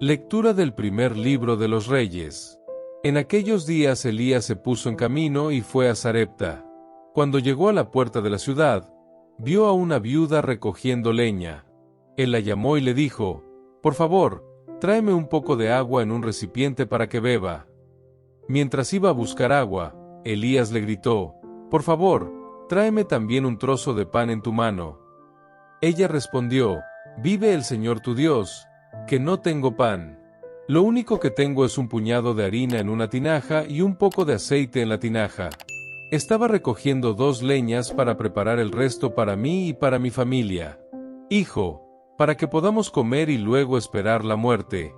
Lectura del primer libro de los Reyes. En aquellos días Elías se puso en camino y fue a Sarepta. Cuando llegó a la puerta de la ciudad, vio a una viuda recogiendo leña. Él la llamó y le dijo: «Por favor, tráeme un poco de agua en un recipiente para que beba». Mientras iba a buscar agua, Elías le gritó: «Por favor, tráeme también un trozo de pan en tu mano». Ella respondió: «Vive el Señor tu Dios, que no tengo pan. Lo único que tengo es un puñado de harina en una tinaja y un poco de aceite en la tinaja. Estaba recogiendo 2 leñas para preparar el resto para mí y para mi familia. Hijo, para que podamos comer y luego esperar la muerte».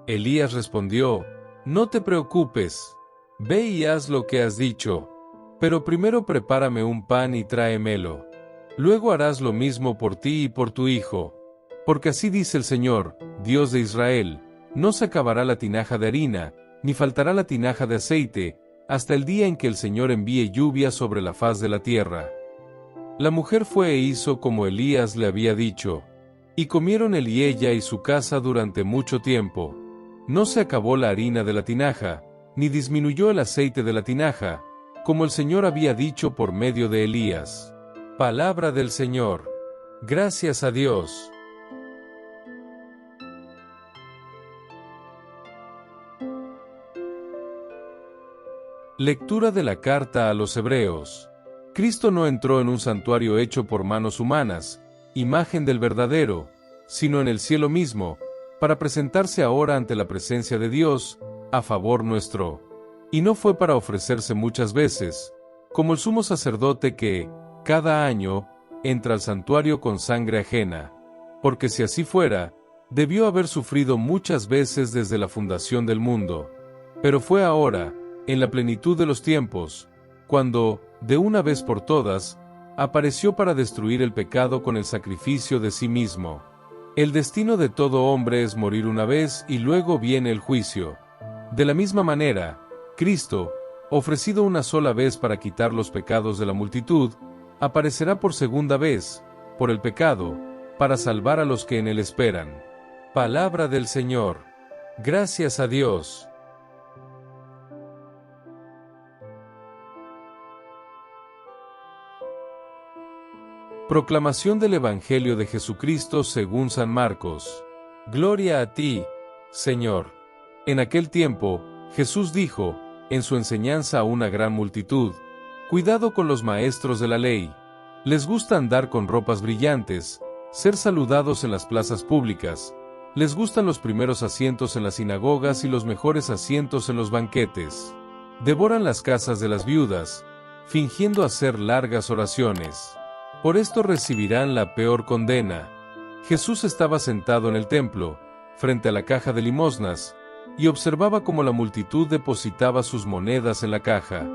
Elías respondió: «No te preocupes. Ve y haz lo que has dicho. Pero primero prepárame un pan y tráemelo. Luego harás lo mismo por ti y por tu hijo. Porque así dice el Señor, Dios de Israel: no se acabará la tinaja de harina, ni faltará la tinaja de aceite, hasta el día en que el Señor envíe lluvia sobre la faz de la tierra». La mujer fue e hizo como Elías le había dicho. Y comieron él y ella y su casa durante mucho tiempo. No se acabó la harina de la tinaja, ni disminuyó el aceite de la tinaja, como el Señor había dicho por medio de Elías. Palabra del Señor. Gracias a Dios. Lectura de la carta a los Hebreos. Cristo no entró en un santuario hecho por manos humanas, imagen del verdadero, sino en el cielo mismo, para presentarse ahora ante la presencia de Dios, a favor nuestro. Y no fue para ofrecerse muchas veces, como el sumo sacerdote que, cada año, entra al santuario con sangre ajena. Porque si así fuera, debió haber sufrido muchas veces desde la fundación del mundo. Pero fue ahora, en la plenitud de los tiempos, cuando, de una vez por todas, apareció para destruir el pecado con el sacrificio de sí mismo. El destino de todo hombre es morir una vez y luego viene el juicio. De la misma manera, Cristo, ofrecido una sola vez para quitar los pecados de la multitud, aparecerá por segunda vez, por el pecado, para salvar a los que en él esperan. Palabra del Señor. Gracias a Dios. Proclamación del Evangelio de Jesucristo según San Marcos. Gloria a ti, Señor. En aquel tiempo, Jesús dijo, en su enseñanza a una gran multitud: «Cuidado con los maestros de la ley. Les gusta andar con ropas brillantes, ser saludados en las plazas públicas. Les gustan los primeros asientos en las sinagogas y los mejores asientos en los banquetes. Devoran las casas de las viudas, fingiendo hacer largas oraciones. Por esto recibirán la peor condena». Jesús estaba sentado en el templo, frente a la caja de limosnas, y observaba cómo la multitud depositaba sus monedas en la caja.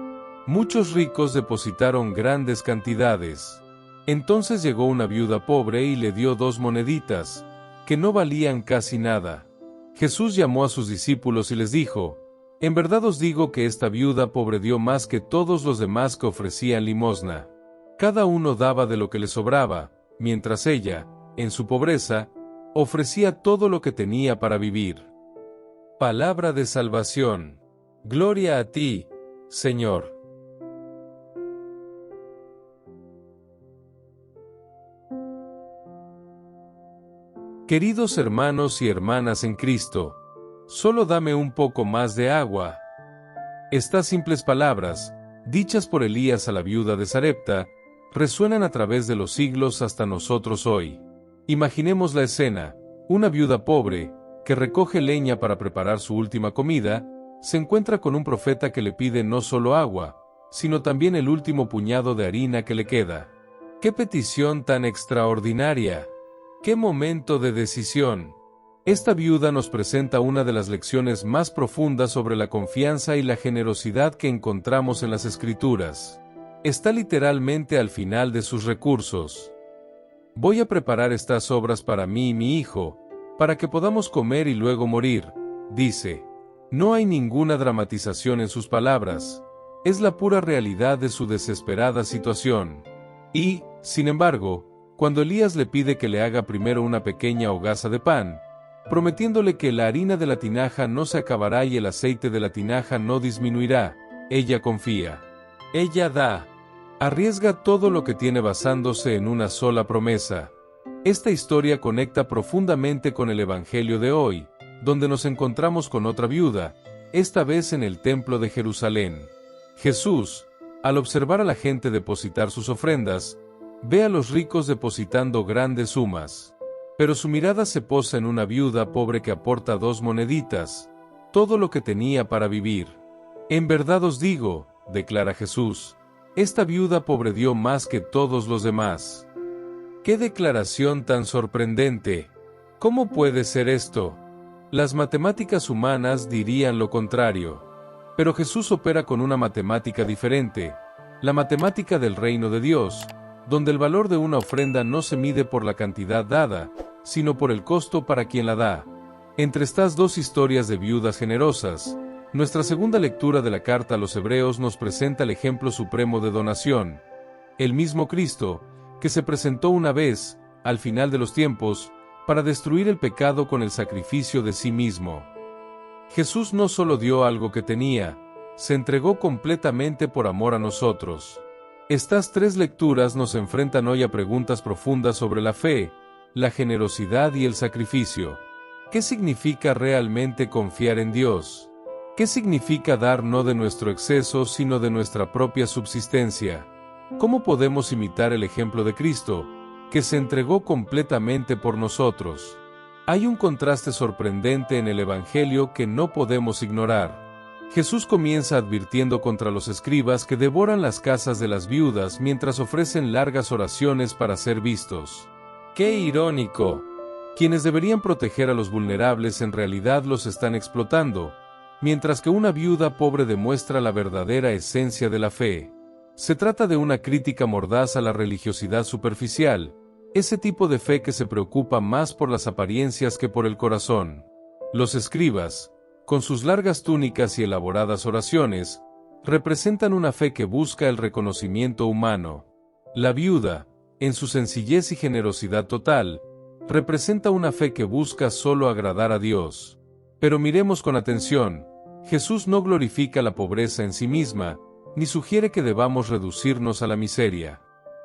Muchos ricos depositaron grandes cantidades. Entonces llegó una viuda pobre y le dio 2 moneditas, que no valían casi nada. Jesús llamó a sus discípulos y les dijo: «En verdad os digo que esta viuda pobre dio más que todos los demás que ofrecían limosna. Cada uno daba de lo que le sobraba, mientras ella, en su pobreza, ofrecía todo lo que tenía para vivir». Palabra de salvación. Gloria a ti, Señor. Queridos hermanos y hermanas en Cristo, solo dame un poco más de agua. Estas simples palabras, dichas por Elías a la viuda de Sarepta, resuenan a través de los siglos hasta nosotros hoy. Imaginemos la escena: una viuda pobre, que recoge leña para preparar su última comida, se encuentra con un profeta que le pide no solo agua, sino también el último puñado de harina que le queda. ¡Qué petición tan extraordinaria! ¡Qué momento de decisión! Esta viuda nos presenta una de las lecciones más profundas sobre la confianza y la generosidad que encontramos en las Escrituras. Está literalmente al final de sus recursos. «Voy a preparar estas obras para mí y mi hijo, para que podamos comer y luego morir», dice. No hay ninguna dramatización en sus palabras. Es la pura realidad de su desesperada situación. Y, sin embargo, cuando Elías le pide que le haga primero una pequeña hogaza de pan, prometiéndole que la harina de la tinaja no se acabará y el aceite de la tinaja no disminuirá. Ella confía. Ella da. Arriesga todo lo que tiene basándose en una sola promesa. Esta historia conecta profundamente con el Evangelio de hoy, donde nos encontramos con otra viuda, esta vez en el Templo de Jerusalén. Jesús, al observar a la gente depositar sus ofrendas, ve a los ricos depositando grandes sumas. Pero su mirada se posa en una viuda pobre que aporta 2 moneditas, todo lo que tenía para vivir. En verdad os digo, declara Jesús, esta viuda pobre dio más que todos los demás. ¡Qué declaración tan sorprendente! ¿Cómo puede ser esto? Las matemáticas humanas dirían lo contrario. Pero Jesús opera con una matemática diferente, la matemática del reino de Dios, donde el valor de una ofrenda no se mide por la cantidad dada, sino por el costo para quien la da. Entre estas dos historias de viudas generosas, nuestra segunda lectura de la carta a los Hebreos nos presenta el ejemplo supremo de donación. El mismo Cristo, que se presentó una vez, al final de los tiempos, para destruir el pecado con el sacrificio de sí mismo. Jesús no solo dio algo que tenía, se entregó completamente por amor a nosotros. Estas 3 lecturas nos enfrentan hoy a preguntas profundas sobre la fe, la generosidad y el sacrificio. ¿Qué significa realmente confiar en Dios? ¿Qué significa dar no de nuestro exceso sino de nuestra propia subsistencia? ¿Cómo podemos imitar el ejemplo de Cristo, que se entregó completamente por nosotros? Hay un contraste sorprendente en el Evangelio que no podemos ignorar. Jesús comienza advirtiendo contra los escribas que devoran las casas de las viudas mientras ofrecen largas oraciones para ser vistos. ¡Qué irónico! Quienes deberían proteger a los vulnerables en realidad los están explotando, mientras que una viuda pobre demuestra la verdadera esencia de la fe. Se trata de una crítica mordaz a la religiosidad superficial, ese tipo de fe que se preocupa más por las apariencias que por el corazón. Los escribas, con sus largas túnicas y elaboradas oraciones, representan una fe que busca el reconocimiento humano. La viuda, en su sencillez y generosidad total, representa una fe que busca solo agradar a Dios. Pero miremos con atención, Jesús no glorifica la pobreza en sí misma, ni sugiere que debamos reducirnos a la miseria.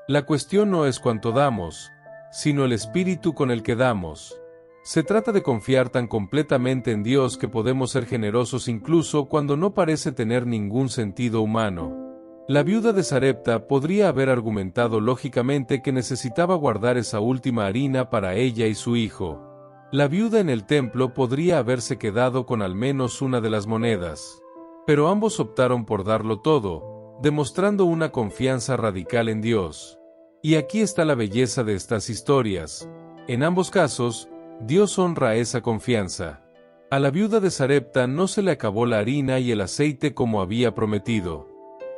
La cuestión no es cuánto damos, sino el espíritu con el que damos. Se trata de confiar tan completamente en Dios que podemos ser generosos incluso cuando no parece tener ningún sentido humano. La viuda de Sarepta podría haber argumentado lógicamente que necesitaba guardar esa última harina para ella y su hijo. La viuda en el templo podría haberse quedado con al menos una de las monedas. Pero ambos optaron por darlo todo, demostrando una confianza radical en Dios. Y aquí está la belleza de estas historias. En ambos casos, Dios honra esa confianza. A la viuda de Sarepta no se le acabó la harina y el aceite como había prometido.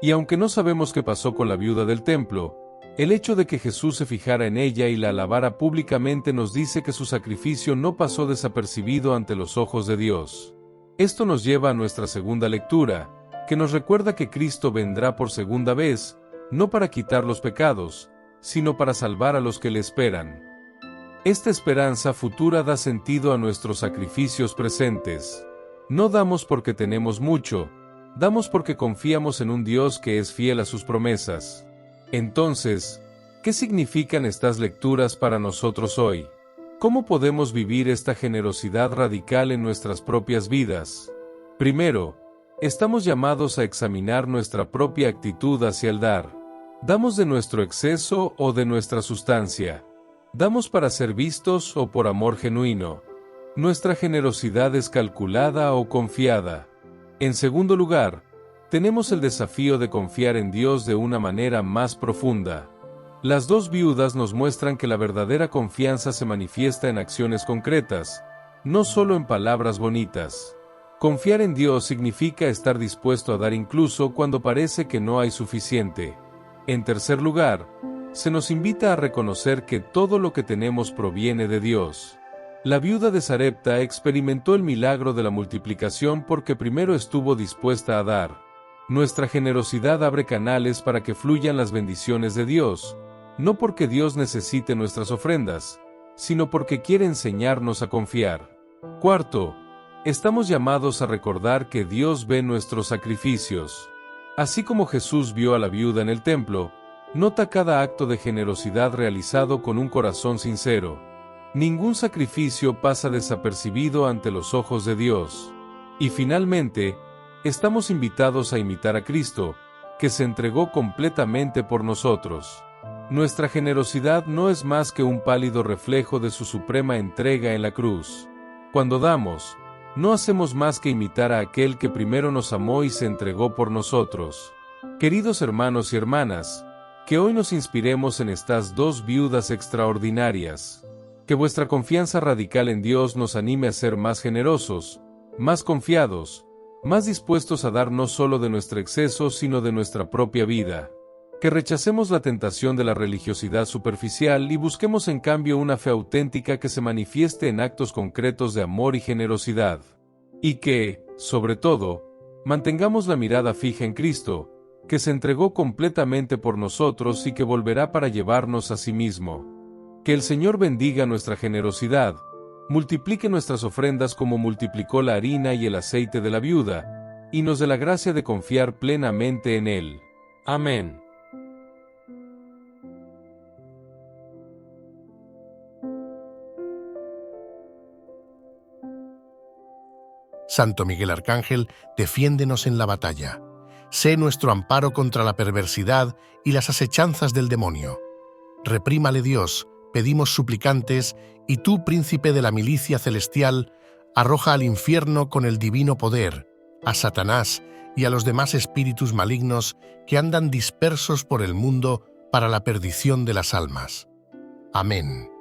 Y aunque no sabemos qué pasó con la viuda del templo, el hecho de que Jesús se fijara en ella y la alabara públicamente nos dice que su sacrificio no pasó desapercibido ante los ojos de Dios. Esto nos lleva a nuestra segunda lectura, que nos recuerda que Cristo vendrá por segunda vez, no para quitar los pecados, sino para salvar a los que le esperan. Esta esperanza futura da sentido a nuestros sacrificios presentes. No damos porque tenemos mucho, damos porque confiamos en un Dios que es fiel a sus promesas. Entonces, ¿qué significan estas lecturas para nosotros hoy? ¿Cómo podemos vivir esta generosidad radical en nuestras propias vidas? Primero, estamos llamados a examinar nuestra propia actitud hacia el dar. ¿Damos de nuestro exceso o de nuestra sustancia? ¿Damos para ser vistos o por amor genuino? ¿Nuestra generosidad es calculada o confiada? En segundo lugar, tenemos el desafío de confiar en Dios de una manera más profunda. Las 2 viudas nos muestran que la verdadera confianza se manifiesta en acciones concretas, no solo en palabras bonitas. Confiar en Dios significa estar dispuesto a dar incluso cuando parece que no hay suficiente. En tercer lugar, se nos invita a reconocer que todo lo que tenemos proviene de Dios. La viuda de Sarepta experimentó el milagro de la multiplicación porque primero estuvo dispuesta a dar. Nuestra generosidad abre canales para que fluyan las bendiciones de Dios, no porque Dios necesite nuestras ofrendas, sino porque quiere enseñarnos a confiar. Cuarto, estamos llamados a recordar que Dios ve nuestros sacrificios. Así como Jesús vio a la viuda en el templo, nota cada acto de generosidad realizado con un corazón sincero. Ningún sacrificio pasa desapercibido ante los ojos de Dios. Y finalmente, estamos invitados a imitar a Cristo, que se entregó completamente por nosotros. Nuestra generosidad no es más que un pálido reflejo de su suprema entrega en la cruz. Cuando damos, no hacemos más que imitar a aquel que primero nos amó y se entregó por nosotros. Queridos hermanos y hermanas, que hoy nos inspiremos en estas dos viudas extraordinarias. Que vuestra confianza radical en Dios nos anime a ser más generosos, más confiados, más dispuestos a dar no solo de nuestro exceso sino de nuestra propia vida. Que rechacemos la tentación de la religiosidad superficial y busquemos en cambio una fe auténtica que se manifieste en actos concretos de amor y generosidad. Y que, sobre todo, mantengamos la mirada fija en Cristo, que se entregó completamente por nosotros y que volverá para llevarnos a sí mismo. Que el Señor bendiga nuestra generosidad, multiplique nuestras ofrendas como multiplicó la harina y el aceite de la viuda, y nos dé la gracia de confiar plenamente en Él. Amén. Santo Miguel Arcángel, defiéndenos en la batalla. Sé nuestro amparo contra la perversidad y las asechanzas del demonio. Reprímale Dios, pedimos suplicantes, y tú, príncipe de la milicia celestial, arroja al infierno con el divino poder, a Satanás y a los demás espíritus malignos que andan dispersos por el mundo para la perdición de las almas. Amén.